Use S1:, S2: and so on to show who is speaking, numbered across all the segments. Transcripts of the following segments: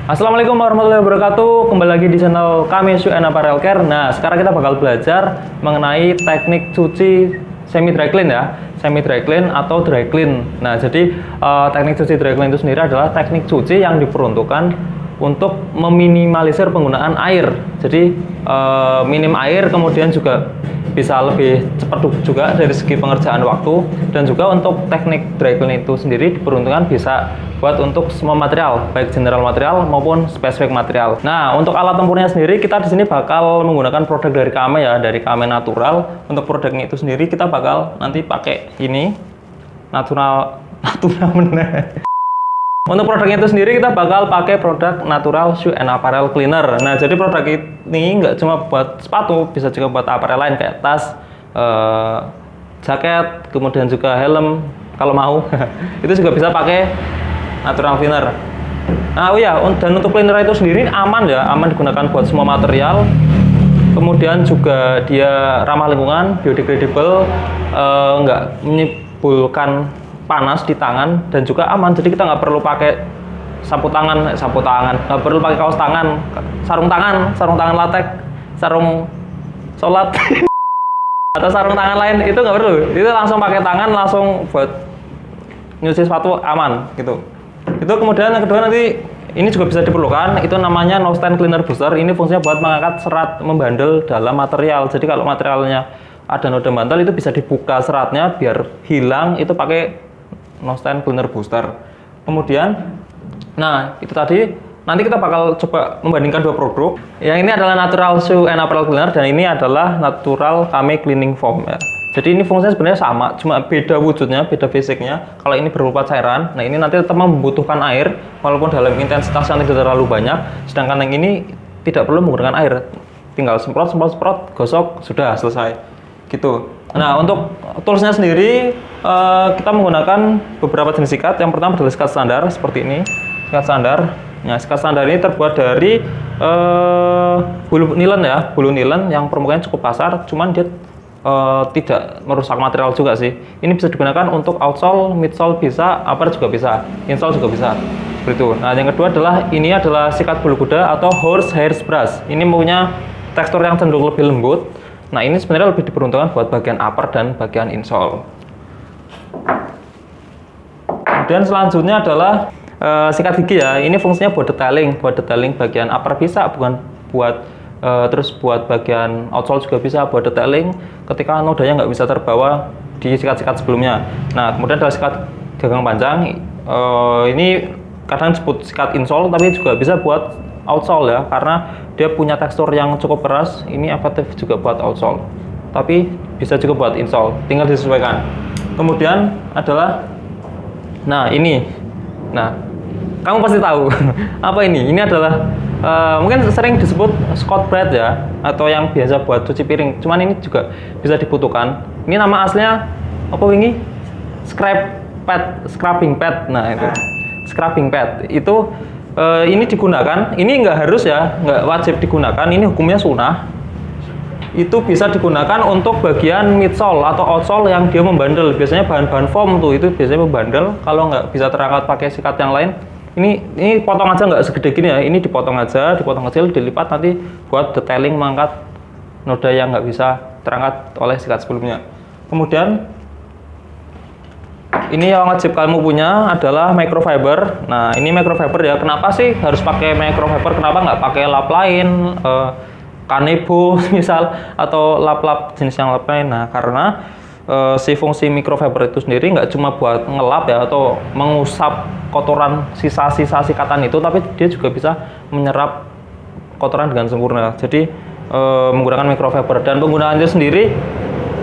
S1: Assalamualaikum warahmatullahi wabarakatuh. Kembali lagi di channel kami Shoe and Apparel Care. Nah, sekarang kita bakal belajar mengenai teknik cuci semi dry clean ya, semi dry clean atau dry clean. Nah, jadi teknik cuci dry clean itu sendiri adalah teknik cuci yang diperuntukkan untuk meminimalisir penggunaan air. Jadi minim air, kemudian juga bisa lebih cepat juga dari segi pengerjaan waktu, dan juga untuk teknik dry clean itu sendiri diperuntukkan bisa buat untuk semua material, baik general material maupun spesifik material. Nah, untuk alat tempurnya sendiri kita di sini bakal menggunakan produk dari Kame ya, dari Kame Natural. Untuk produknya itu sendiri kita bakal nanti pakai ini natural bener. Untuk produknya itu sendiri kita bakal pakai produk Natural Shoe and Apparel Cleaner. Nah, jadi produk ini nggak cuma buat sepatu, bisa juga buat apparel lain kayak tas, jaket, kemudian juga helm kalau mau. Itu juga bisa pakai Natural Cleaner. Nah, oh ya, dan untuk cleaner itu sendiri aman ya, aman digunakan buat semua material. Kemudian juga dia ramah lingkungan, biodegradable, nggak menimbulkan panas di tangan, dan juga aman. Jadi kita nggak perlu pakai sapu tangan, nggak perlu pakai kaos tangan, sarung tangan latex, sarung sholat atau sarung tangan lain, itu nggak perlu. Itu langsung pakai tangan, langsung buat nyuci sepatu aman gitu. Itu kemudian yang kedua nanti ini juga bisa diperlukan, itu namanya no stand cleaner booster. Ini fungsinya buat mengangkat serat membandel dalam material. Jadi kalau materialnya ada noda bantal, itu bisa dibuka seratnya biar hilang, itu pakai no stand cleaner booster. Kemudian, nah itu tadi, nanti kita bakal coba membandingkan dua produk. Yang ini adalah Natural Shoe and Apparel Cleaner, dan ini adalah Natural Kame Cleaning Foam ya. Jadi ini fungsinya sebenarnya sama, cuma beda wujudnya, beda basicnya. Kalau ini berupa cairan, nah ini nanti tetap membutuhkan air, walaupun dalam intensitas yang tidak terlalu banyak. Sedangkan yang ini tidak perlu menggunakan air, tinggal semprot, gosok, sudah selesai. Gitu. Nah, untuk toolsnya sendiri, kita menggunakan beberapa jenis sikat. Yang pertama adalah sikat standar, seperti ini. Sikat standar. Nah, sikat standar ini terbuat dari bulu nilen ya, bulu nilen yang permukaannya cukup kasar, cuman dia tidak merusak material juga sih. Ini bisa digunakan untuk outsole, midsole bisa, upper juga bisa, insole juga bisa. Seperti itu. Nah, yang kedua adalah ini adalah sikat bulu kuda atau horsehair brush. Ini punya tekstur yang cenderung lebih lembut. Nah, ini sebenarnya lebih diperuntukkan buat bagian upper dan bagian insole. Kemudian selanjutnya adalah sikat gigi ya. Ini fungsinya buat detailing bagian upper bisa, bukan buat terus buat bagian outsole juga bisa, buat detailing ketika nodanya nggak bisa terbawa di sikat-sikat sebelumnya. Nah, kemudian ada sikat gagang panjang. Ini kadang disebut sikat insole, tapi juga bisa buat outsole ya, karena dia punya tekstur yang cukup keras. Ini efektif juga buat outsole, tapi bisa juga buat insole, tinggal disesuaikan. Kemudian adalah, nah ini, nah kamu pasti tahu apa ini? Ini adalah mungkin sering disebut Scott Brite ya, atau yang biasa buat cuci piring. Cuman ini juga bisa dibutuhkan. Ini nama aslinya apa ini? Scrubbing pad. Nah itu scrubbing pad itu ini digunakan. Ini nggak harus ya, nggak wajib digunakan. Ini hukumnya sunnah. Itu bisa digunakan untuk bagian midsole atau outsole yang dia membandel. Biasanya bahan-bahan foam tuh itu biasanya membandel. Kalau nggak bisa terangkat pakai sikat yang lain, ini potong aja, nggak segede gini ya. Ini dipotong aja, dipotong kecil, dilipat nanti buat detailing, mengangkat noda yang nggak bisa terangkat oleh sikat sebelumnya. Kemudian ini yang wajib kamu punya adalah microfiber. Nah, ini microfiber ya. Kenapa sih harus pakai microfiber? Kenapa nggak pakai lap lain, kanebo misal, atau lap-lap jenis yang lain? Nah, karena si fungsi microfiber itu sendiri nggak cuma buat ngelap ya, atau mengusap kotoran sisa-sisa sikatan itu, tapi dia juga bisa menyerap kotoran dengan sempurna. Jadi menggunakan microfiber, dan penggunaannya sendiri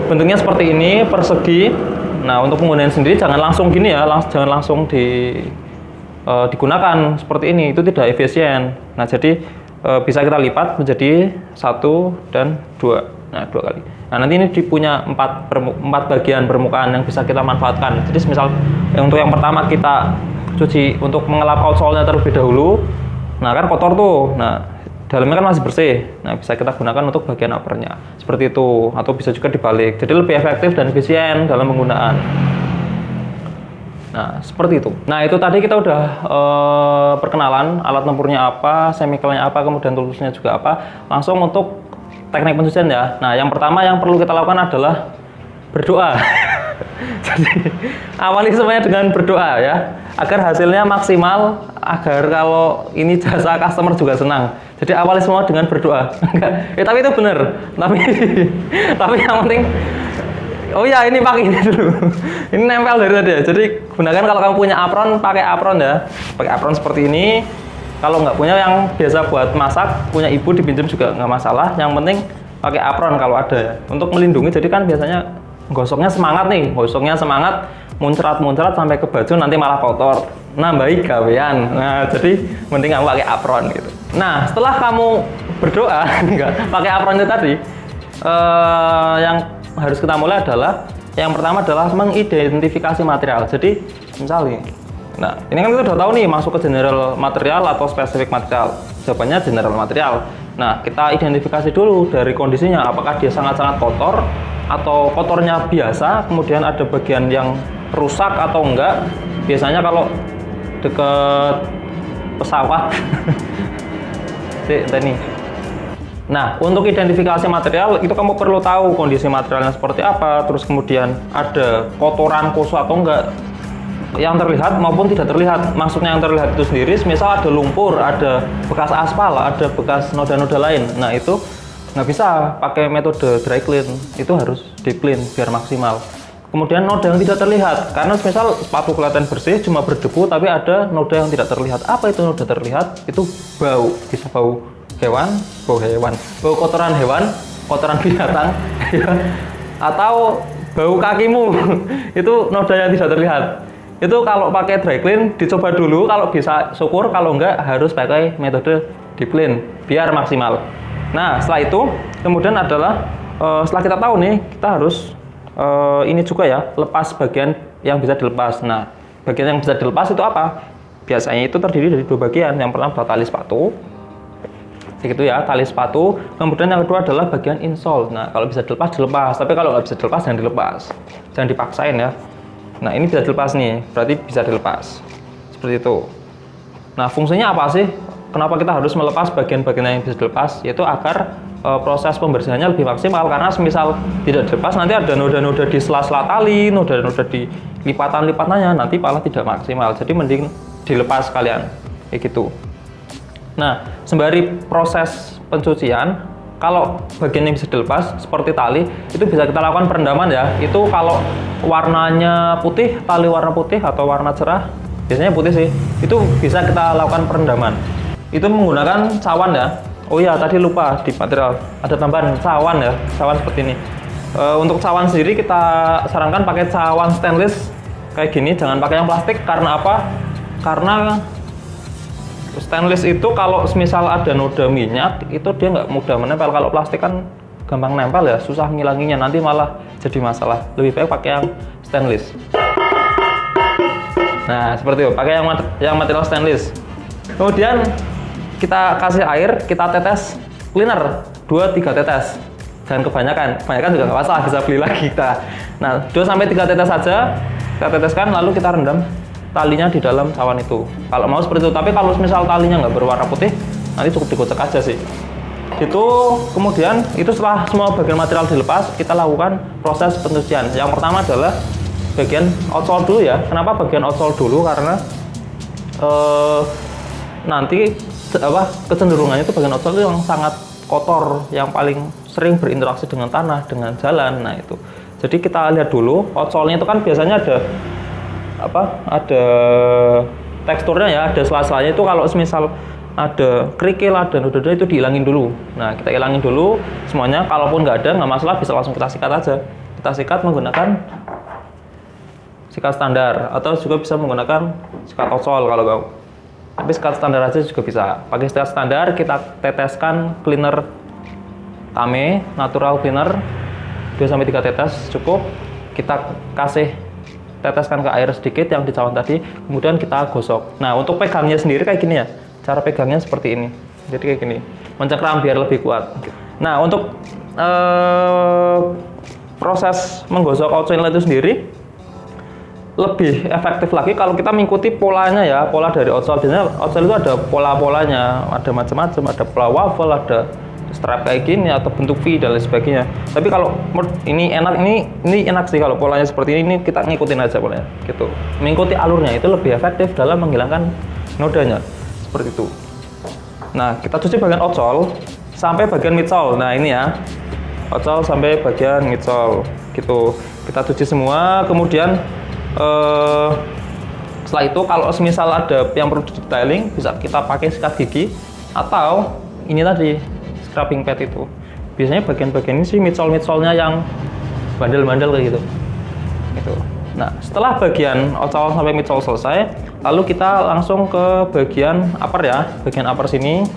S1: bentuknya seperti ini, persegi. Nah, untuk penggunaan sendiri jangan langsung gini ya, jangan langsung digunakan seperti ini, itu tidak efisien. Nah, jadi bisa kita lipat menjadi 1 dan 2. Nah, 2 kali. Nah, nanti ini punya 4 bagian permukaan yang bisa kita manfaatkan. Jadi misal untuk yang pertama kita cuci untuk mengelap outsole-nya terlebih dahulu. Nah, kan kotor tuh. Nah, dalamnya kan masih bersih. Nah, bisa kita gunakan untuk bagian uppernya. Seperti itu, atau bisa juga dibalik. Jadi lebih efektif dan efisien dalam penggunaan. Nah, seperti itu. Nah, itu tadi kita udah perkenalan alat tempurnya apa, chemicalnya apa, kemudian toolsnya juga apa. Langsung untuk teknik pencucian ya. Nah, yang pertama yang perlu kita lakukan adalah berdoa. Jadi, awali semuanya dengan berdoa ya, agar hasilnya maksimal, agar kalau ini jasa customer juga senang. Jadi awali semua dengan berdoa. Tapi itu benar. Tapi yang penting, oh ya, ini pakai ini dulu. Ini nempel dari tadi ya. Jadi gunakan kalau kamu punya apron, pakai apron ya. Pakai apron seperti ini. Kalau nggak punya yang biasa buat masak, punya ibu dipinjam juga nggak masalah. Yang penting pakai apron kalau ada ya. Untuk melindungi, jadi kan biasanya gosoknya semangat nih. Gosoknya semangat, muncrat-muncrat sampai ke baju, nanti malah kotor. Nambahi gawean. Nah, jadi mending kamu pakai apron gitu. Nah, setelah kamu berdoa, nggak pakai apron itu tadi, yang harus kita mulai adalah yang pertama adalah mengidentifikasi material. Jadi misalnya, nah ini kan kita udah tahu nih masuk ke general material atau spesifik material. Jawabannya general material. Nah, kita identifikasi dulu dari kondisinya, apakah dia sangat-sangat kotor atau kotornya biasa, kemudian ada bagian yang rusak atau enggak. Biasanya kalau deket pesawat ini. Nah, untuk identifikasi material itu kamu perlu tahu kondisi materialnya seperti apa, terus kemudian ada kotoran, koso atau enggak yang terlihat maupun tidak terlihat. Maksudnya yang terlihat itu sendiri, misal ada lumpur, ada bekas aspal, ada bekas noda-noda lain. Nah, itu nggak bisa pakai metode dry clean, itu harus deep clean biar maksimal. Kemudian noda yang tidak terlihat, karena misal sepatu kelihatan bersih cuma berdebu tapi ada noda yang tidak terlihat. Apa itu noda terlihat? Itu bau, bisa bau hewan, bau kotoran hewan, kotoran binatang, ya. Atau bau kakimu, itu noda yang tidak terlihat. Itu kalau pakai dry clean dicoba dulu, kalau bisa syukur, kalau enggak harus pakai metode deep clean biar maksimal. Nah, setelah itu kemudian adalah setelah kita tahu nih, kita harus ini juga ya, lepas bagian yang bisa dilepas. Nah, bagian yang bisa dilepas itu apa? Biasanya itu terdiri dari dua bagian. Yang pertama adalah tali sepatu, begitu ya, tali sepatu. Kemudian yang kedua adalah bagian insole. Nah, kalau bisa dilepas, dilepas. Tapi kalau nggak bisa dilepas, jangan dilepas. Jangan dipaksain ya. Nah, ini bisa dilepas nih, berarti bisa dilepas. Seperti itu. Nah, fungsinya apa sih? Kenapa kita harus melepas bagian-bagian yang bisa dilepas? Yaitu agar proses pembersihannya lebih maksimal. Karena semisal tidak dilepas, nanti ada noda-noda di sela-sela tali, noda-noda di lipatan-lipatannya, nanti malah tidak maksimal. Jadi mending dilepas kalian, kayak gitu. Nah, sembari proses pencucian, kalau bagian yang bisa dilepas seperti tali, itu bisa kita lakukan perendaman ya. Itu kalau warnanya putih, tali warna putih atau warna cerah, biasanya putih sih, itu bisa kita lakukan perendaman. Itu menggunakan cawan ya. Oh iya, tadi lupa di material ada tambahan cawan ya, cawan seperti ini. Untuk cawan sendiri kita sarankan pakai cawan stainless kayak gini, jangan pakai yang plastik. Karena apa? Karena stainless itu kalau misal ada noda minyak itu dia nggak mudah menempel. Kalau plastik kan gampang nempel ya, susah ngilanginya, nanti malah jadi masalah. Lebih baik pakai yang stainless. Nah, seperti itu, pakai yang material stainless. Kemudian kita kasih air, kita tetes cleaner 2-3 tetes. Jangan kebanyakan juga nggak masalah, bisa beli lagi kita. Nah, 2-3 tetes saja kita teteskan, lalu kita rendam talinya di dalam cawan itu. Kalau mau seperti itu, tapi kalau misal talinya nggak berwarna putih, nanti cukup digocek aja sih. Itu kemudian itu setelah semua bagian material dilepas, kita lakukan proses pencucian. Yang pertama adalah bagian outsole dulu ya. Kenapa bagian outsole dulu? Karena nanti kecenderungannya itu bagian outsole itu yang sangat kotor, yang paling sering berinteraksi dengan tanah, dengan jalan. Nah itu. Jadi kita lihat dulu outsole-nya itu kan biasanya ada teksturnya ya, ada sela-selanya. Itu kalau misal ada kerikil, ada noda-noda, itu dihilangin dulu. Nah, kita hilangin dulu semuanya. Kalaupun nggak ada, nggak masalah, bisa langsung kita sikat aja. Kita sikat menggunakan sikat standar, atau juga bisa menggunakan sikat outsole kalau mau. Tapi sikat standar aja juga bisa. Pakai sikat standar, kita teteskan cleaner Tame, natural cleaner 2-3 tetes cukup. Kita kasih teteskan ke air sedikit yang di cawan tadi, kemudian kita gosok. Nah, untuk pegangnya sendiri kayak gini ya. Cara pegangnya seperti ini. Jadi kayak gini. Mencengkram biar lebih kuat. Nah, untuk proses menggosok outsole itu sendiri, lebih efektif lagi kalau kita mengikuti polanya ya, pola dari outsole. Biasanya outsole itu ada pola-polanya, ada macam-macam, ada pola waffle, ada strap kayak gini atau bentuk V dan lain sebagainya. Tapi kalau ini enak sih kalau polanya seperti ini kita ngikutin aja polanya gitu. Mengikuti alurnya itu lebih efektif dalam menghilangkan nodanya seperti itu. Nah, kita cuci bagian outsole sampai bagian midsole. Nah, ini ya. Outsole sampai bagian midsole gitu. Kita cuci semua, kemudian setelah itu kalau semisal ada yang perlu detailing bisa kita pakai sikat gigi atau ini tadi scrubbing pad itu. Biasanya bagian-bagian ini sih midsole-nya yang bandel-bandel kayak gitu. Gitu. Nah, setelah bagian outsole sampai midsole selesai, lalu kita langsung ke bagian upper ya. Bagian upper sini.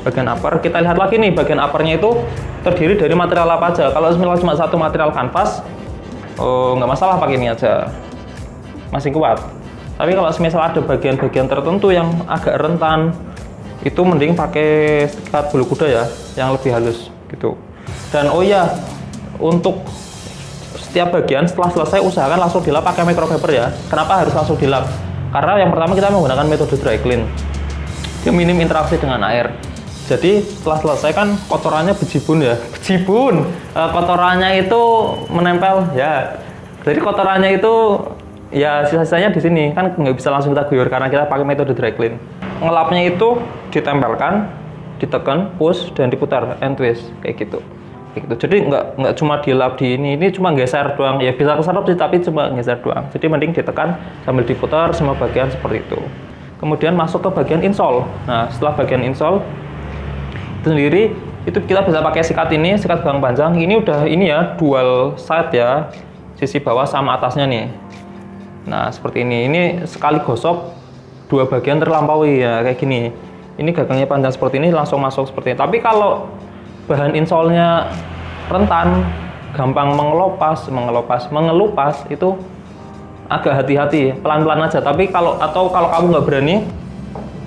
S1: Bagian upper, kita lihat lagi nih bagian uppernya itu terdiri dari material apa aja. Kalau misalnya cuma satu material kanvas, nggak masalah pakai ini aja. Masih kuat. Tapi kalau misal ada bagian-bagian tertentu yang agak rentan, itu mending pakai sikat bulu kuda ya, yang lebih halus gitu. Dan oh ya, untuk setiap bagian setelah selesai usahakan langsung dilap pakai microfiber ya. Kenapa harus langsung dilap? Karena yang pertama kita menggunakan metode dry clean. Dia minim interaksi dengan air. Jadi setelah selesai kan kotorannya bejibun ya, bejibun. Kotorannya itu menempel ya. Jadi kotorannya itu ya sisa-sisanya di sini kan nggak bisa langsung kita guyur karena kita pakai metode dry clean. Ngelapnya itu ditempelkan, ditekan, push dan diputar end twist kayak gitu. Jadi nggak cuma dilap di ini cuma geser doang. Ya bisa keserap sih tapi cuma geser doang. Jadi mending ditekan sambil diputar semua bagian seperti itu. Kemudian masuk ke bagian insole. Nah setelah bagian insole itu sendiri itu kita bisa pakai sikat ini, sikat bang panjang. Ini udah ini ya dual side ya, sisi bawah sama atasnya nih. Nah seperti ini sekali gosok dua bagian terlampaui ya kayak gini. Ini gagangnya panjang seperti ini langsung masuk seperti ini. Tapi kalau bahan insole-nya rentan, gampang mengelupas itu agak hati-hati, pelan-pelan aja. Tapi kalau kamu nggak berani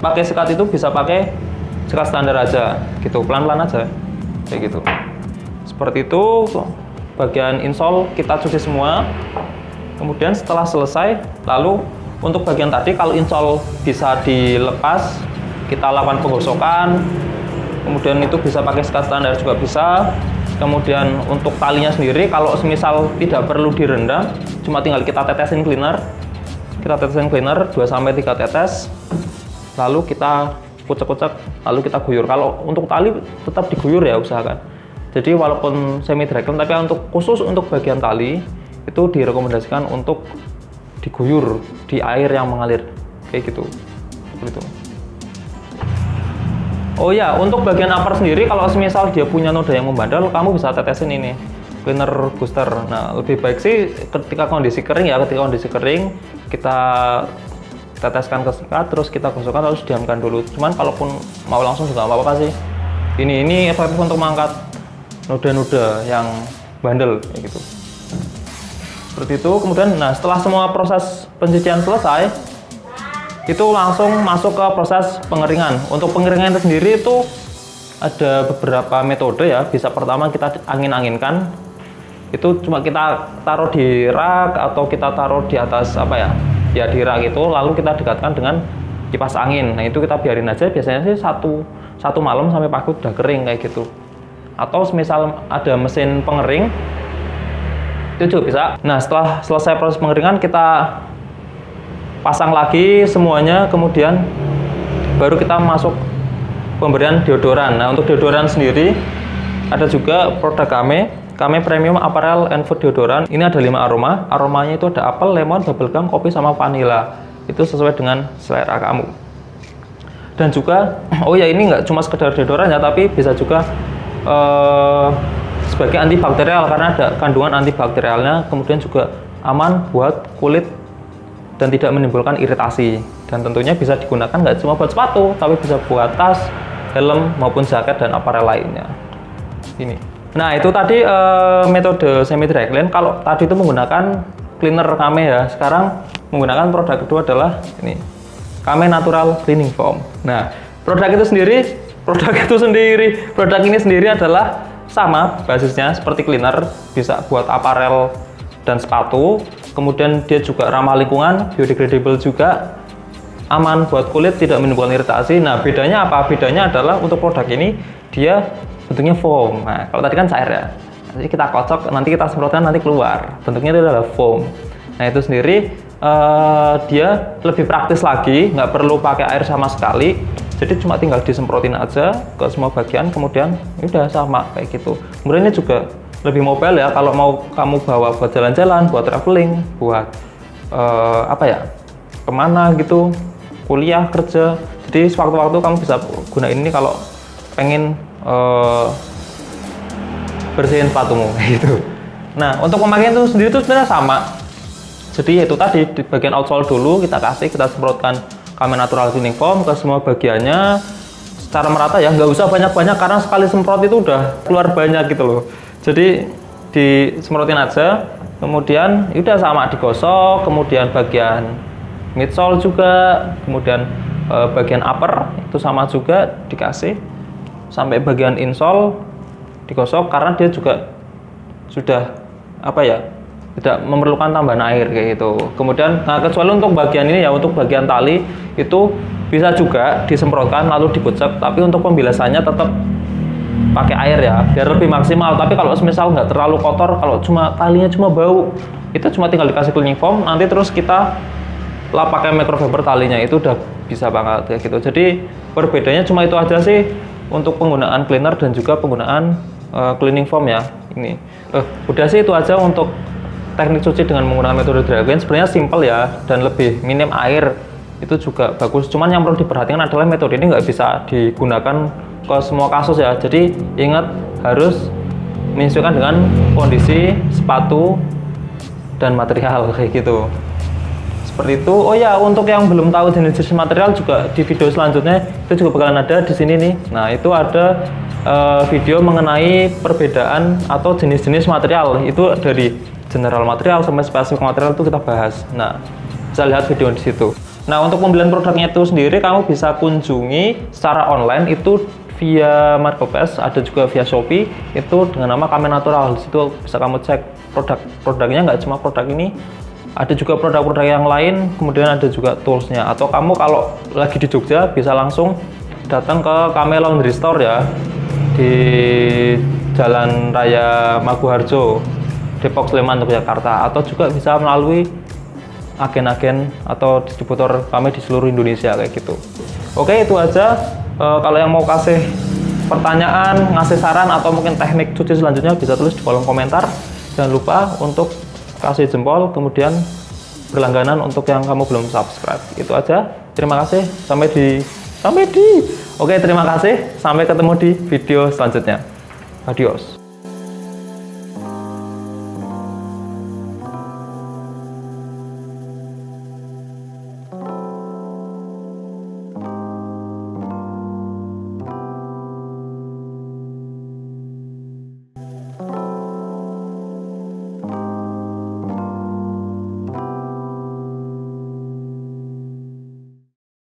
S1: pakai sikat itu bisa pakai sikat standar aja gitu, pelan-pelan aja kayak gitu. Seperti itu bagian insole kita cuci semua. Kemudian setelah selesai, lalu untuk bagian tadi kalau insole bisa dilepas, kita lakukan penggosokan. Kemudian itu bisa pakai sikat standar juga bisa. Kemudian untuk talinya sendiri kalau semisal tidak perlu direndam, cuma tinggal kita tetesin cleaner. Kita tetesin cleaner 2-3 tetes. Lalu kita kucek-kucek, lalu kita guyur. Kalau untuk tali tetap diguyur ya usahakan. Jadi walaupun semi dry clean, tapi khusus untuk bagian tali itu direkomendasikan untuk diguyur di air yang mengalir kayak gitu. Seperti itu. Oh ya, untuk bagian upper sendiri kalau semisal dia punya noda yang membandel, kamu bisa tetesin ini cleaner booster. Nah, lebih baik sih ketika kondisi kering kita teteskan ke sikat, terus kita gosokkan terus diamkan dulu. Cuman kalaupun mau langsung juga nggak apa-apa sih. Ini efektif untuk mengangkat noda-noda yang bandel kayak gitu. Seperti itu. Kemudian setelah semua proses pencucian selesai, itu langsung masuk ke proses pengeringan. Untuk pengeringan itu sendiri itu ada beberapa metode ya. Bisa pertama kita angin-anginkan. Itu cuma kita taruh di rak atau kita taruh di atas ya di rak itu, lalu kita dekatkan dengan kipas angin. Nah itu kita biarin aja, biasanya sih satu malam sampai pagi udah kering kayak gitu. Atau misal ada mesin pengering itu juga bisa. Nah setelah selesai proses pengeringan kita pasang lagi semuanya, kemudian baru kita masuk pemberian deodoran. Nah untuk deodoran sendiri ada juga produk Kame Premium Apparel and Food Deodorant. Ini ada 5 aroma. Aromanya itu ada apel, lemon, bubblegum, kopi, sama vanilla. Itu sesuai dengan selera kamu. Dan juga, oh ya ini nggak cuma sekedar deodoran ya, tapi bisa juga sebagai antibakterial karena ada kandungan antibakterialnya. Kemudian juga aman buat kulit dan tidak menimbulkan iritasi. Dan tentunya bisa digunakan nggak cuma buat sepatu, tapi bisa buat tas, helm, maupun jaket dan apparel lainnya. Ini. Nah itu tadi metode semi dry clean. Kalau tadi itu menggunakan cleaner Kame ya, sekarang menggunakan produk kedua adalah ini Kame Natural Cleaning Foam. Nah produk ini sendiri adalah sama basisnya seperti cleaner, bisa buat apparel dan sepatu. kemudian dia juga ramah lingkungan, biodegradable juga, aman buat kulit, tidak menimbulkan iritasi. Nah, bedanya apa? Bedanya adalah untuk produk ini dia bentuknya foam. Nah, kalau tadi kan cair ya. Jadi kita kocok, nanti kita semprotkan, nanti keluar. Bentuknya itu adalah foam. Nah, itu sendiri dia lebih praktis lagi, nggak perlu pakai air sama sekali. Jadi cuma tinggal disemprotin aja ke semua bagian, kemudian udah sama kayak gitu. Kemudian ini juga lebih mobile ya, kalau mau kamu bawa buat jalan-jalan, buat traveling, buat apa ya, kemana gitu, kuliah, kerja. Jadi sewaktu-waktu kamu bisa gunain ini kalau pengen bersihin sepatumu gitu. Nah, untuk pemakaian itu sendiri itu sebenarnya sama. Jadi itu tadi di bagian outsole dulu kita semprotkan Cameo Natural Cleaning Foam ke semua bagiannya secara merata ya, nggak usah banyak-banyak karena sekali semprot itu udah keluar banyak gitu loh. Jadi disemprotin aja, kemudian udah sama digosok, kemudian bagian midsole juga, kemudian bagian upper itu sama juga dikasih, sampai bagian insole digosok karena dia juga sudah apa ya, tidak memerlukan tambahan air kayak gitu. Kemudian nah kecuali untuk bagian ini ya, untuk bagian tali itu bisa juga disemprotkan lalu dikucek, tapi untuk pembilasannya tetap pakai air ya biar lebih maksimal. Tapi kalau misal nggak terlalu kotor, kalau cuma talinya cuma bau, itu cuma tinggal dikasih cleaning foam, nanti terus kita lap pakai microfiber talinya, itu udah bisa banget kayak gitu. Jadi perbedaannya cuma itu aja sih untuk penggunaan cleaner dan juga penggunaan cleaning foam ya. Ini udah sih itu aja untuk teknik cuci dengan menggunakan metode Dragwin. Sebenarnya simple ya dan lebih minim air, itu juga bagus. Cuman yang perlu diperhatikan adalah metode ini nggak bisa digunakan ke semua kasus ya. Jadi ingat harus menyesuaikan dengan kondisi sepatu dan material kayak gitu. Seperti itu. Oh ya, untuk yang belum tahu jenis-jenis material juga di video selanjutnya itu juga bakalan ada di sini nih. Nah, itu ada video mengenai perbedaan atau jenis-jenis material. Itu dari general material sampai spesifik material itu kita bahas. Nah, bisa lihat video di situ. Nah, untuk pembelian produknya itu sendiri kamu bisa kunjungi secara online itu via Marketplace, ada juga via Shopee itu dengan nama Cameo Natural. Di situ bisa kamu cek produknya, nggak cuma produk ini, ada juga produk-produk yang lain, kemudian ada juga toolsnya. Atau kamu kalau lagi di Jogja bisa langsung datang ke Cameo Laundry Store ya, di Jalan Raya Maguharjo, Depok, Sleman, Yogyakarta. Atau juga bisa melalui agen-agen atau distributor kami di seluruh Indonesia kayak gitu. Oke, itu aja. Kalau yang mau kasih pertanyaan, ngasih saran atau mungkin teknik cuci selanjutnya bisa tulis di kolom komentar. Jangan lupa untuk kasih jempol, kemudian berlangganan untuk yang kamu belum subscribe. Itu aja. Terima kasih. Oke, terima kasih. Sampai ketemu di video selanjutnya. Adios.